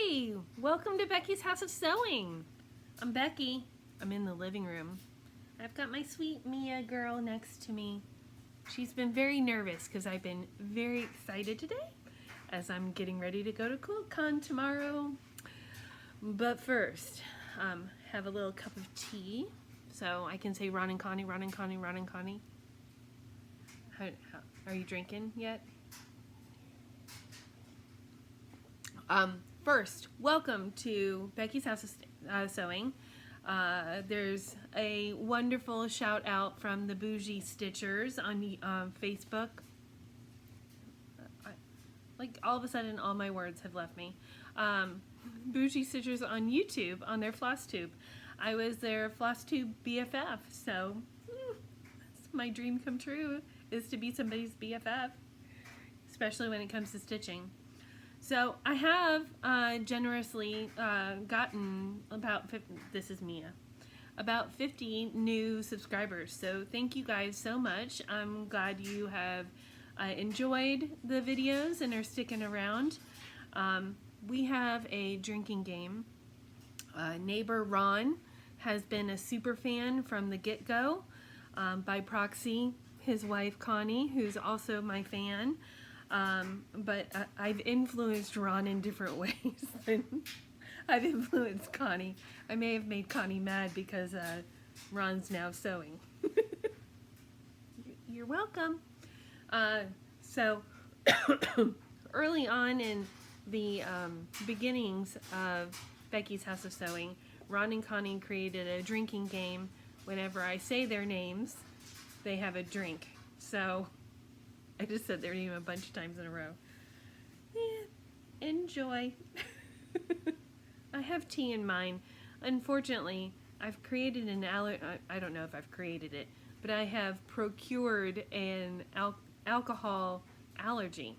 Hey, welcome to Becky's House of Sewing. I'm Becky. I'm in the living room. I've got my sweet Mia girl next to me. She's been very nervous because I've been very excited today as I'm getting ready to go to QuiltCon tomorrow. But first, have a little cup of tea so I can say Ron and Connie, Ron and Connie, Ron and Connie. Are you drinking yet? First, welcome to Becky's House of Sewing. There's a wonderful shout out from the Bougie Stitchers on Facebook. Like all of a sudden, all my words have left me. Bougie Stitchers on YouTube on their Flosstube. I was their Flosstube BFF, so that's my dream come true, is to be somebody's BFF, especially when it comes to stitching. So I have generously gotten about 50, this is Mia, about 50 new subscribers. So thank you guys so much. I'm glad you have enjoyed the videos and are sticking around. We have a drinking game. Neighbor Ron has been a super fan from the get-go. By proxy, his wife Connie, who's also my fan. But I've influenced Ron in different ways than I've influenced Connie. I may have made Connie mad because Ron's now sewing. You're welcome. So early on in the beginnings of Becky's House of Sewing, Ron and Connie created a drinking game. Whenever I say their names, they have a drink. So I just said their name a bunch of times in a row. Yeah, enjoy. I have tea in mine. Unfortunately, I've created an I don't know if I've created it, but I have procured an alcohol allergy.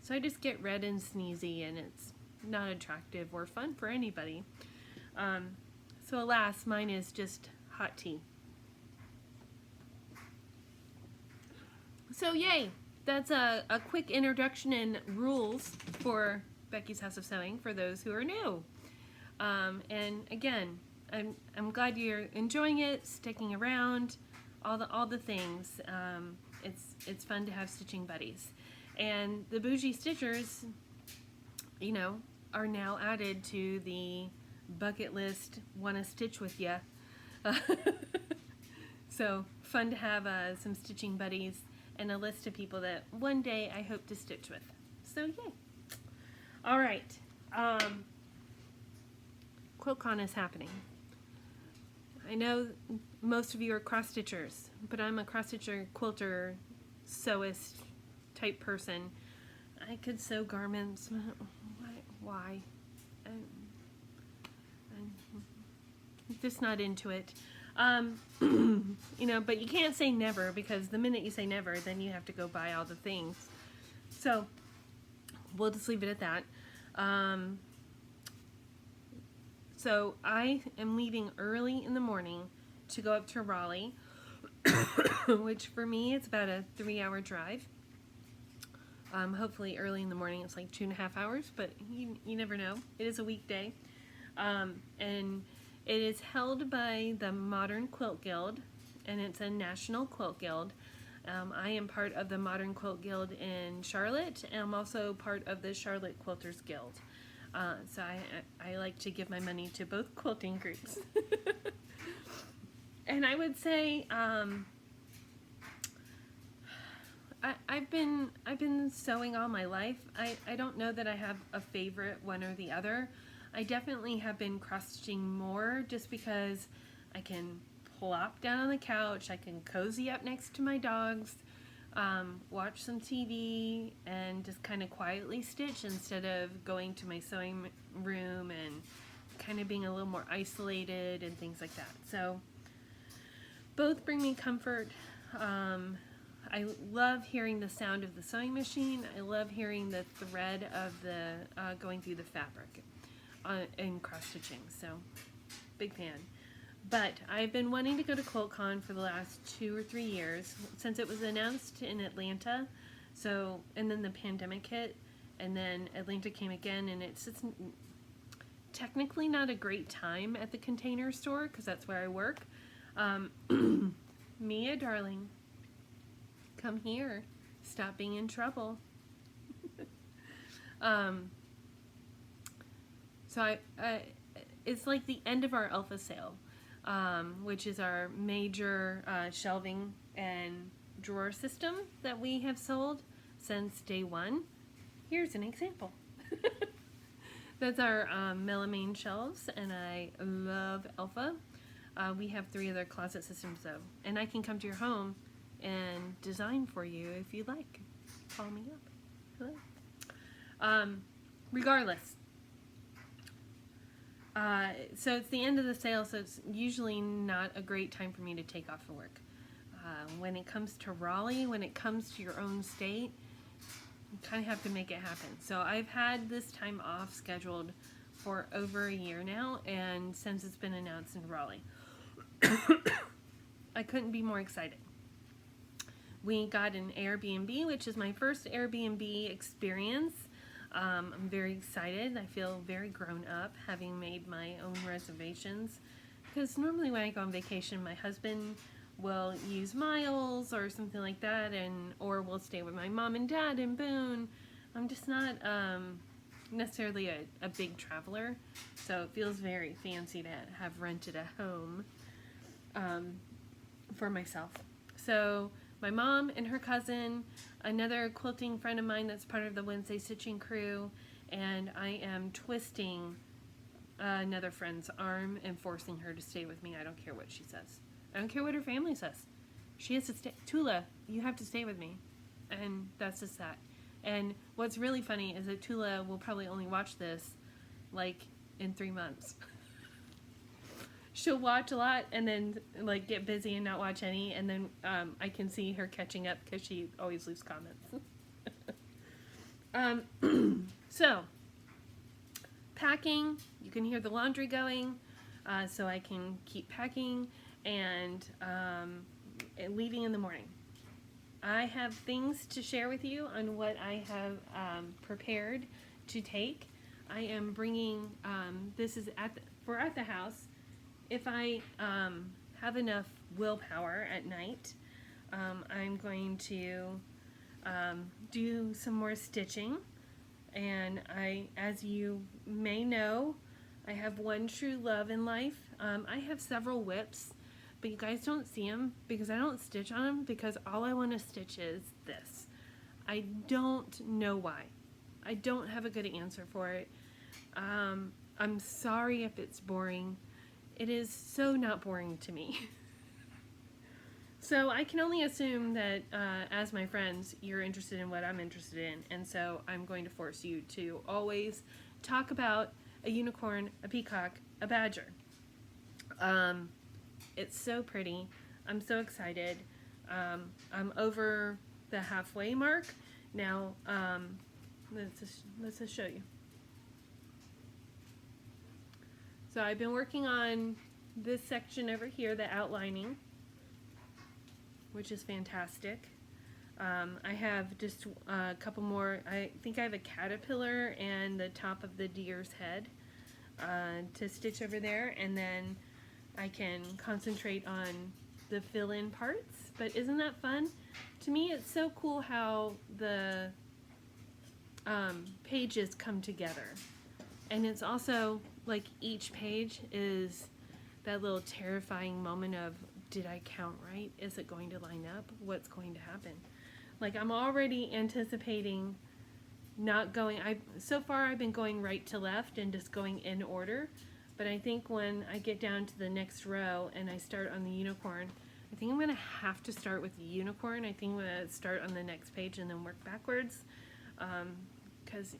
So I just get red and sneezy, and it's not attractive or fun for anybody. So alas, mine is just hot tea. So yay! That's a quick introduction and rules for Becky's House of Sewing for those who are new. And again, I'm glad you're enjoying it, sticking around, all the things. It's fun to have stitching buddies, and the Bougie Stitchers, you know, are now added to the bucket list. Want to stitch with ya? So fun to have some stitching buddies and a list of people that one day I hope to stitch with. So yay. All right. QuiltCon is happening. I know most of you are cross-stitchers, but I'm a cross-stitcher, quilter, sewist type person. I could sew garments. Why? I'm just not into it. You know, but you can't say never, because the minute you say never, then you have to go buy all the things. So we'll just leave it at that. So I am leaving early in the morning to go up to Raleigh, which for me it's about a 3-hour drive. Hopefully early in the morning it's like 2.5 hours, but you never know. It is a weekday. And it is held by the Modern Quilt Guild, and it's a national quilt guild. I am part of the Modern Quilt Guild in Charlotte, and I'm also part of the Charlotte Quilters Guild. So I like to give my money to both quilting groups. And I would say I've been sewing all my life. I don't know that I have a favorite one or the other. I definitely have been cross-stitching more just because I can plop down on the couch, I can cozy up next to my dogs, watch some TV, and just kind of quietly stitch instead of going to my sewing room and kind of being a little more isolated and things like that. So both bring me comfort. I love hearing the sound of the sewing machine. I love hearing the thread of the going through the fabric in cross-stitching, so big fan. But I've been wanting to go to QuiltCon for the last 2 or 3 years since it was announced in Atlanta. So, and then the pandemic hit, and then Atlanta came again, and it's technically not a great time at the Container Store because that's where I work. Mia, darling, come here. Stop being in trouble. So it's like the end of our Alpha sale, which is our major shelving and drawer system that we have sold since day one. Here's an example. That's our melamine shelves, and I love Alpha. We have 3 other closet systems though, and I can come to your home and design for you if you like. Call me up. Hello. Regardless, so it's the end of the sale, so it's usually not a great time for me to take off of work. When it comes to Raleigh, when it comes to your own state, you kind of have to make it happen. So I've had this time off scheduled for over a year now, and since it's been announced in Raleigh, I couldn't be more excited. We got an Airbnb, which is my first Airbnb experience. I'm very excited. I feel very grown up having made my own reservations, because normally when I go on vacation, my husband will use miles or something like that, or we'll stay with my mom and dad in Boone. I'm just not necessarily a big traveler, so it feels very fancy to have rented a home for myself. So my mom and her cousin, another quilting friend of mine that's part of the Wednesday Stitching crew, and I am twisting another friend's arm and forcing her to stay with me. I don't care what she says. I don't care what her family says. She has to stay. Tula, you have to stay with me. And that's just that. And what's really funny is that Tula will probably only watch this like in 3 months. She'll watch a lot and then like get busy and not watch any, and then I can see her catching up because she always leaves comments. So packing, you can hear the laundry going, so I can keep packing and leaving in the morning. I have things to share with you on what I have prepared to take. I am bringing, this is we're at the house. If I have enough willpower at night, I'm going to do some more stitching. And as you may know, I have one true love in life. I have several whips, but you guys don't see them because I don't stitch on them, because all I want to stitch is this. I don't know why. I don't have a good answer for it. I'm sorry if it's boring. It is so not boring to me. So I can only assume that as my friends, you're interested in what I'm interested in, and so I'm going to force you to always talk about a unicorn, a peacock, a badger. It's so pretty. I'm so excited. I'm over the halfway mark now. Let's just show you. So I've been working on this section over here, the outlining, which is fantastic. I have just a couple more. I think I have a caterpillar and the top of the deer's head to stitch over there, and then I can concentrate on the fill-in parts. But isn't that fun? To me, it's so cool how the pages come together. And it's also like each page is that little terrifying moment of, did I count right? Is it going to line up? What's going to happen? Like, I'm already anticipating not going, so far I've been going right to left and just going in order, but I think when I get down to the next row and I start on the unicorn, I think I'm going to have to start with the unicorn. I think I'm going to start on the next page and then work backwards, because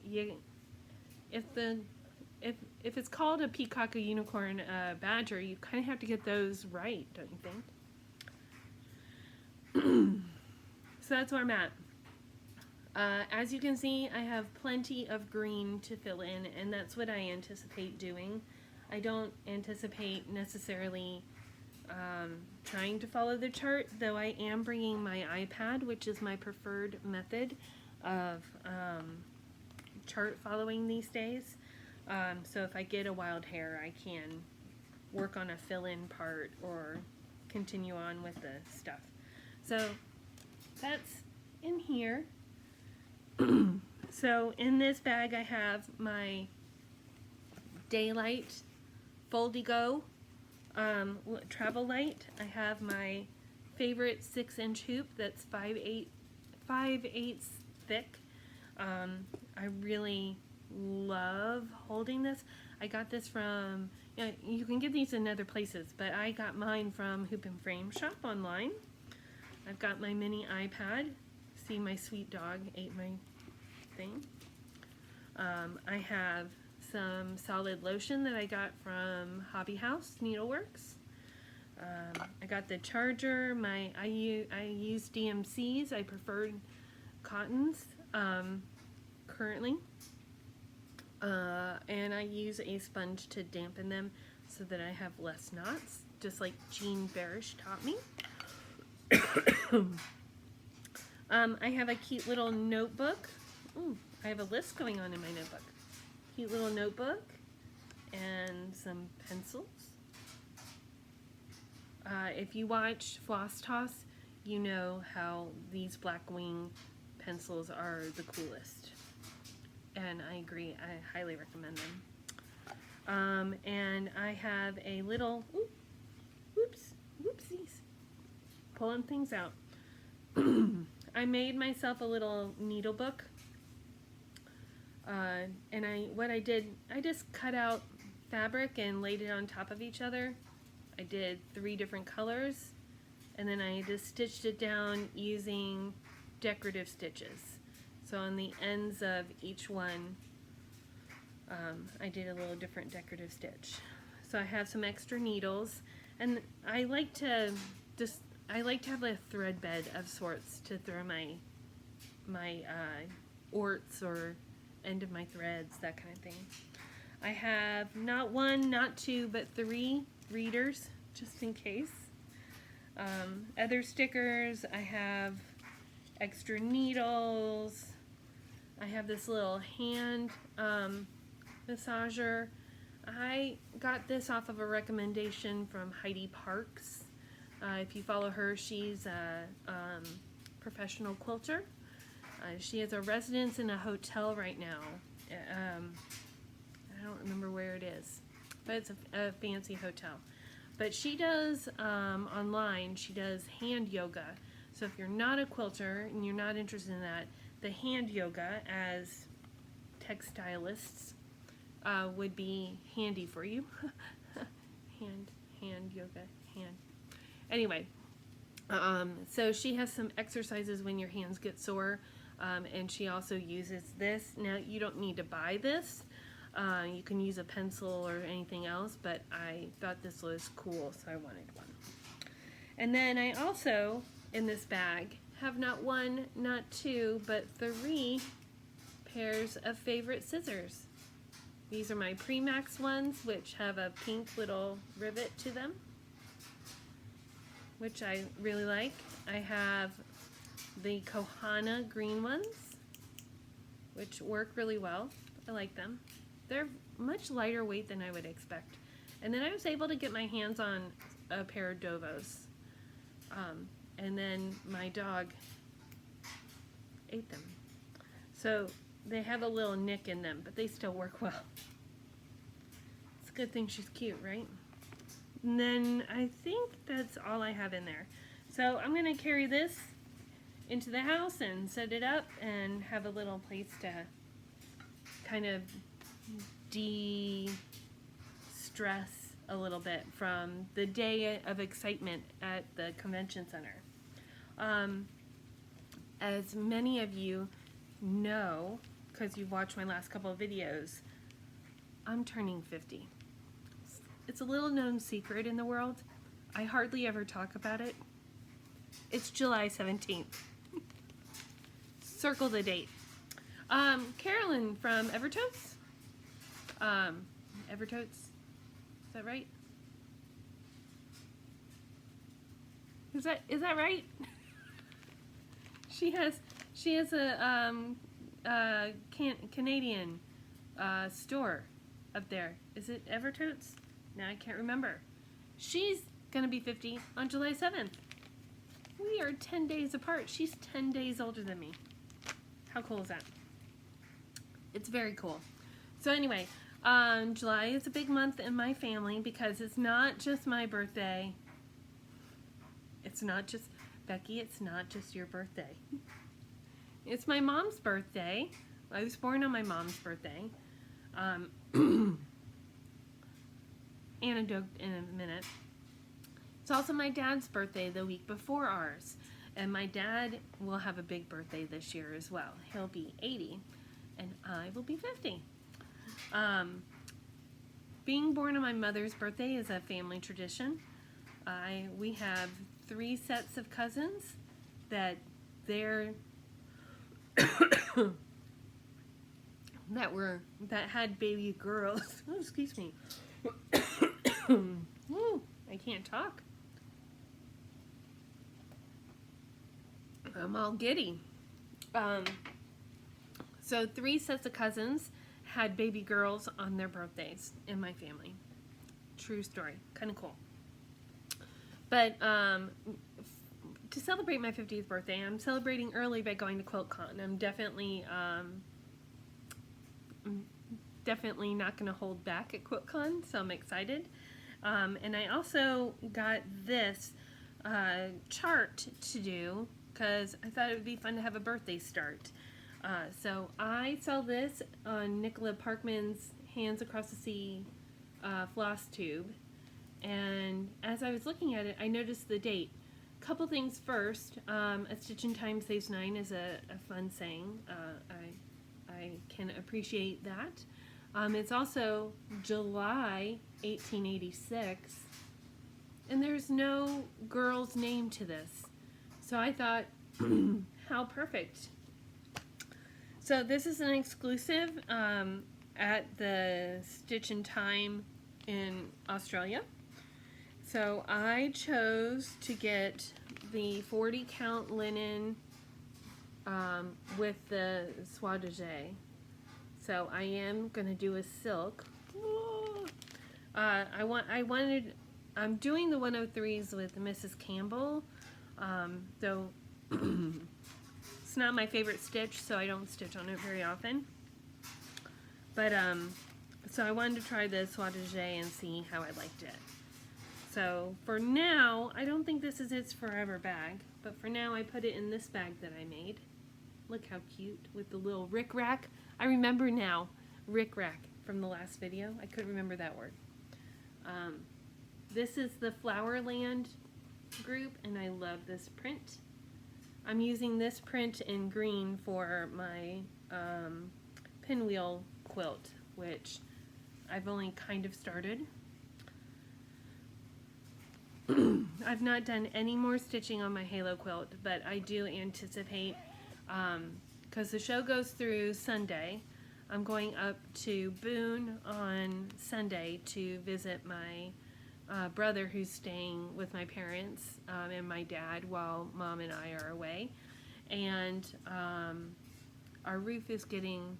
if it's called a peacock, a unicorn, a badger, you kind of have to get those right, don't you think? So that's where I'm at. As you can see, I have plenty of green to fill in, and that's what I anticipate doing. I don't anticipate necessarily trying to follow the chart, though I am bringing my iPad, which is my preferred method of chart following these days. So if I get a wild hair, I can work on a fill-in part or continue on with the stuff. So that's in here. So in this bag I have my Daylight Foldigo travel light. I have my favorite 6-inch hoop that's 5/8 thick. I really love holding this. I got this from, you can get these in other places, but I got mine from Hoop and Frame Shop online. I've got my mini iPad. See, my sweet dog ate my thing. I have some solid lotion that I got from Hobby House Needleworks. I got the charger. I use DMCs. I prefer cottons currently. And I use a sponge to dampen them so that I have less knots, just like Jean Barish taught me. I have a cute little notebook. Ooh, I have a list going on in my notebook. Cute little notebook and some pencils. If you watch Floss Toss, you know how these black wing pencils are the coolest. And I agree, I highly recommend them. And I have a little, whoopsies, pulling things out. I made myself a little needle book. And what I did, I just cut out fabric and laid it on top of each other. I did 3 different colors, and then I just stitched it down using decorative stitches. So on the ends of each one, I did a little different decorative stitch. So I have some extra needles, and I like to have a thread bed of sorts to throw my orts or end of my threads, that kind of thing. I have not 1, not 2, but 3 readers, just in case. Other stickers, I have extra needles. I have this little hand massager. I got this off of a recommendation from Heidi Parks. If you follow her, she's a professional quilter. She has a residence in a hotel right now. I don't remember where it is, but it's a fancy hotel. But she does, online, she does hand yoga. So if you're not a quilter and you're not interested in that, the hand yoga as textilists would be handy for you. hand yoga, hand. Anyway, so she has some exercises when your hands get sore, and she also uses this. Now, you don't need to buy this. You can use a pencil or anything else, but I thought this was cool, so I wanted one. And then I also, in this bag, have not 1, not 2, but 3 pairs of favorite scissors. These are my Premax ones, which have a pink little rivet to them, which I really like. I have the Kohana green ones, which work really well. I like them. They're much lighter weight than I would expect. And then I was able to get my hands on a pair of Dovos. And then my dog ate them. So they have a little nick in them, but they still work well. It's a good thing she's cute, right? And then I think that's all I have in there. So I'm going to carry this into the house and set it up and have a little place to kind of de-stress a little bit from the day of excitement at the convention center. As many of you know, because you've watched my last couple of videos, I'm turning 50. It's a little known secret in the world. I hardly ever talk about it. It's July 17th. Circle the date. Carolyn from Evertotes. Evertotes, is that right? Is that right? She has a Canadian store up there. Is it Evertotes? Now I can't remember. She's gonna be 50 on July 7th. We are 10 days apart. She's 10 days older than me. How cool is that? It's very cool. So anyway, July is a big month in my family because it's not just my birthday. It's not just, Becky, it's not just your birthday. It's my mom's birthday. I was born on my mom's birthday. Anecdote in a minute. It's also my dad's birthday the week before ours. And my dad will have a big birthday this year as well. He'll be 80 and I will be 50. Being born on my mother's birthday is a family tradition. We have 3 sets of cousins that that had baby girls. Oh, excuse me. Ooh, I can't talk. I'm all giddy. So 3 sets of cousins had baby girls on their birthdays in my family. True story. Kind of cool. But to celebrate my 50th birthday, I'm celebrating early by going to QuiltCon. I'm definitely not going to hold back at QuiltCon, so I'm excited. And I also got this chart to do because I thought it would be fun to have a birthday start. So I saw this on Nicola Parkman's Hands Across the Sea Flosstube, and as I was looking at it, I noticed the date. Couple things first. A stitch in time saves 9 is a fun saying. I can appreciate that. It's also July 1886, and there's no girl's name to this. So I thought, how perfect. So this is an exclusive at the Stitch in Time in Australia. So I chose to get the 40 count linen with the soie de jet. So I am going to do a silk. I'm doing the 103s with Mrs. Campbell, though it's not my favorite stitch, so I don't stitch on it very often. But so I wanted to try the soie de jet and see how I liked it. So for now, I don't think this is its forever bag, but for now I put it in this bag that I made. Look how cute with the little ricrac. I remember now, ricrac from the last video. I couldn't remember that word. This is the Flowerland group, and I love this print. I'm using this print in green for my pinwheel quilt, which I've only kind of started. I've not done any more stitching on my halo quilt, but I do anticipate, because the show goes through Sunday, I'm going up to Boone on Sunday to visit my brother who's staying with my parents and my dad while Mom and I are away. And our roof is getting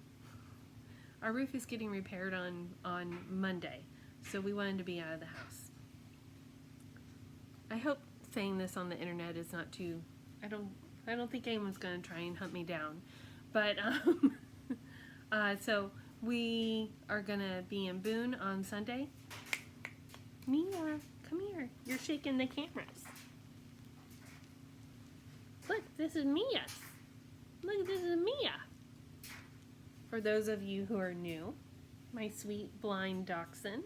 repaired on Monday, so we wanted to be out of the house. I hope saying this on the internet is not too, I don't think anyone's going to try and hunt me down. But so we are going to be in Boone on Sunday. Mia, come here. You're shaking the cameras. Look, this is Mia. Look, this is Mia. For those of you who are new, my sweet blind dachshund.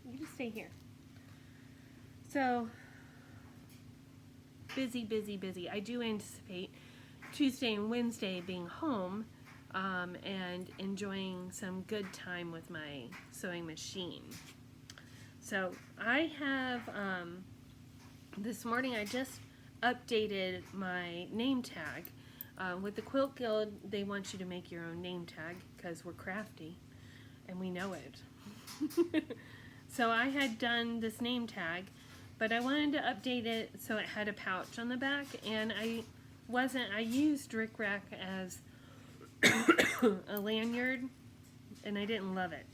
You just stay here. So, busy, busy, busy. I do anticipate Tuesday and Wednesday being home and enjoying some good time with my sewing machine. So, I have, this morning I just updated my name tag. With the Quilt Guild, they want you to make your own name tag because we're crafty and we know it. So I had done this name tag, but I wanted to update it so it had a pouch on the back, and I used ricrac as a lanyard, and I didn't love it.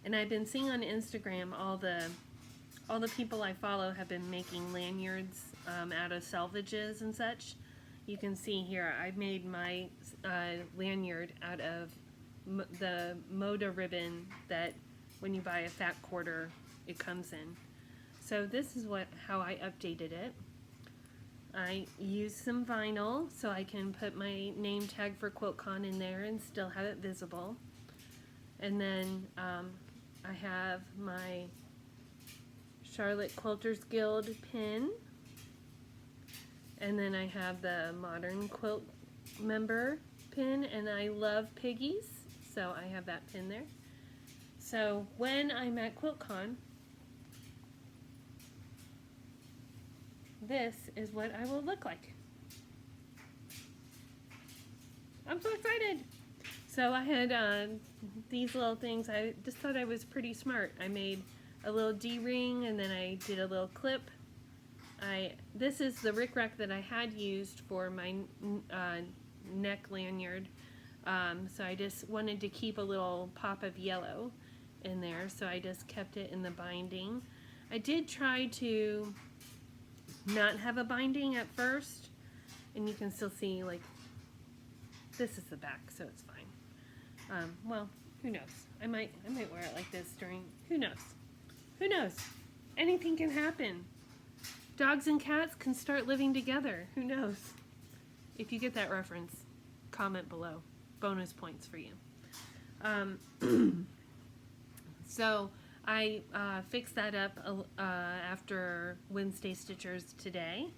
And I've been seeing on Instagram all the people I follow have been making lanyards out of selvages and such. You can see here I made my lanyard out of the Moda ribbon that when you buy a fat quarter it comes in. So this is how I updated it. I used some vinyl so I can put my name tag for QuiltCon in there and still have it visible. And then I have my Charlotte Quilters Guild pin. And then I have the Modern Quilt member pin, and I love piggies, so I have that pin there. So when I'm at QuiltCon, this is what I will look like. I'm so excited! So I had these little things. I just thought I was pretty smart. I made a little D-ring, and then I did a little clip. This is the ricrac that I had used for my neck lanyard. So I just wanted to keep a little pop of yellow in there, so I just kept it in the binding. I did try to not have a binding at first, and you can still see, like, this is the back, so it's fine. Well, who knows? I might wear it like this during, who knows? Who knows? Anything can happen. Dogs and cats can start living together. Who knows? If you get that reference, comment below. Bonus points for you. So I fixed that up after Wednesday Stitchers today.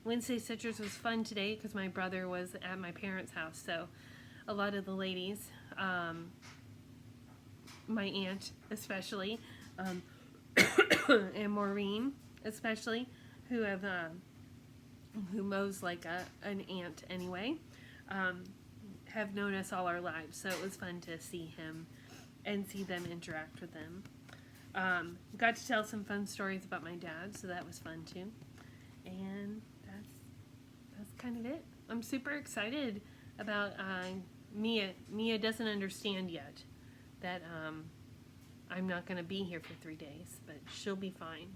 Wednesday Stitchers was fun today because my brother was at my parents' house. So a lot of the ladies, my aunt especially, and Maureen especially, who mows like an ant anyway, have known us all our lives, so it was fun to see him and see them interact with them. Got to tell some fun stories about my dad, so that was fun too. And that's kind of it. I'm super excited about Mia. Mia doesn't understand yet that I'm not going to be here for 3 days, but she'll be fine.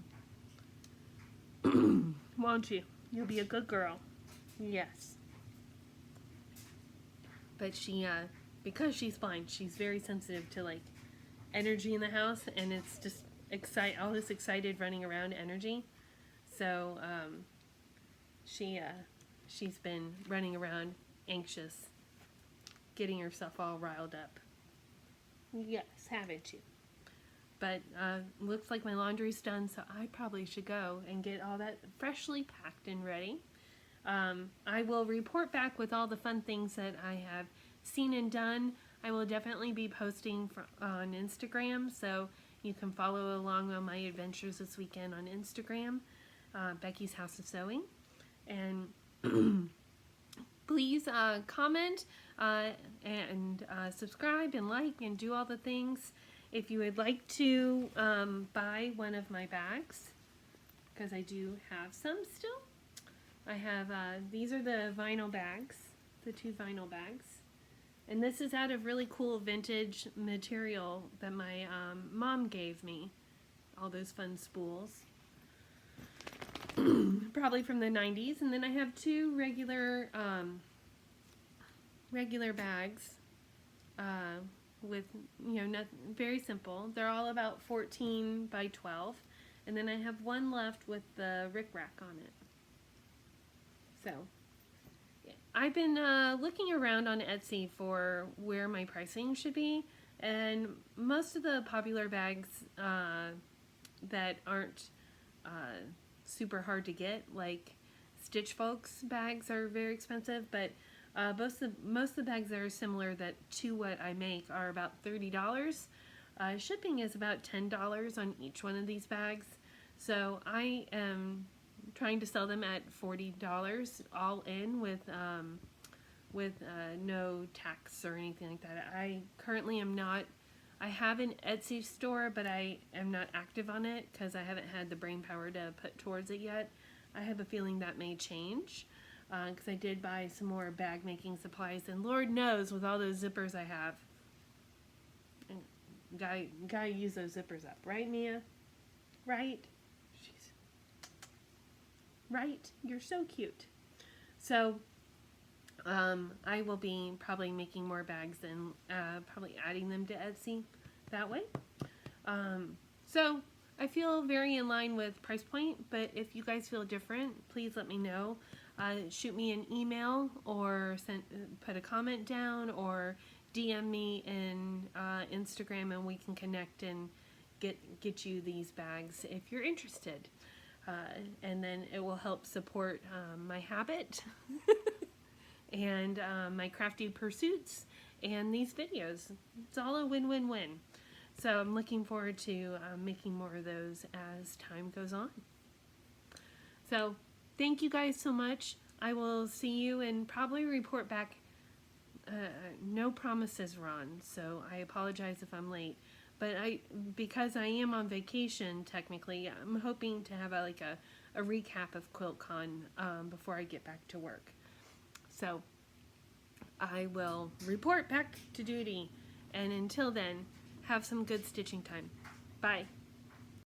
Won't you? You'll be a good girl. Yes. But she, because she's blind, she's very sensitive to, like, energy in the house, and it's just all this excited running around energy. So, she's been running around anxious, getting herself all riled up. Yes, haven't you? But looks like my laundry's done, so I probably should go and get all that freshly packed and ready. I will report back with all the fun things that I have seen and done. I will definitely be posting on Instagram, so you can follow along on my adventures this weekend on Instagram, Becky's House of Sewing. And please comment and subscribe and like and do all the things. If you would like to buy one of my bags, because I do have some still. I have, these are the vinyl bags, the 2 vinyl bags. And this is out of really cool vintage material that my mom gave me. All those fun spools. Probably from the 90s. And then I have 2 regular bags. With, you know, very simple. They're all about 14 by 12. And then I have one left with the ricrac on it. So, I've been looking around on Etsy for where my pricing should be. And most of the popular bags that aren't super hard to get, like Stitch Folks bags, are very expensive, but most of the bags that are similar to what I make are about $30. Shipping is about $10 on each one of these bags. So I am trying to sell them at $40 all in with no tax or anything like that. I currently am not. I have an Etsy store, but I am not active on it because I haven't had the brain power to put towards it yet. I have a feeling that may change. because I did buy some more bag making supplies, and Lord knows with all those zippers I have, gotta use those zippers up, right, Mia? Right? She's right. You're so cute. So I will be probably making more bags and probably adding them to Etsy that way. So I feel very in line with price point, but if you guys feel different, please let me know. Shoot me an email or put a comment down or DM me in Instagram, and we can connect and get you these bags if you're interested. And then it will help support my habit and my crafty pursuits and these videos. It's all a win-win-win. So I'm looking forward to making more of those as time goes on. So thank you guys so much. I will see you and probably report back. No promises, Ron, so I apologize if I'm late. But because I am on vacation, technically, I'm hoping to have a recap of QuiltCon before I get back to work. So I will report back to duty. And until then, have some good stitching time. Bye.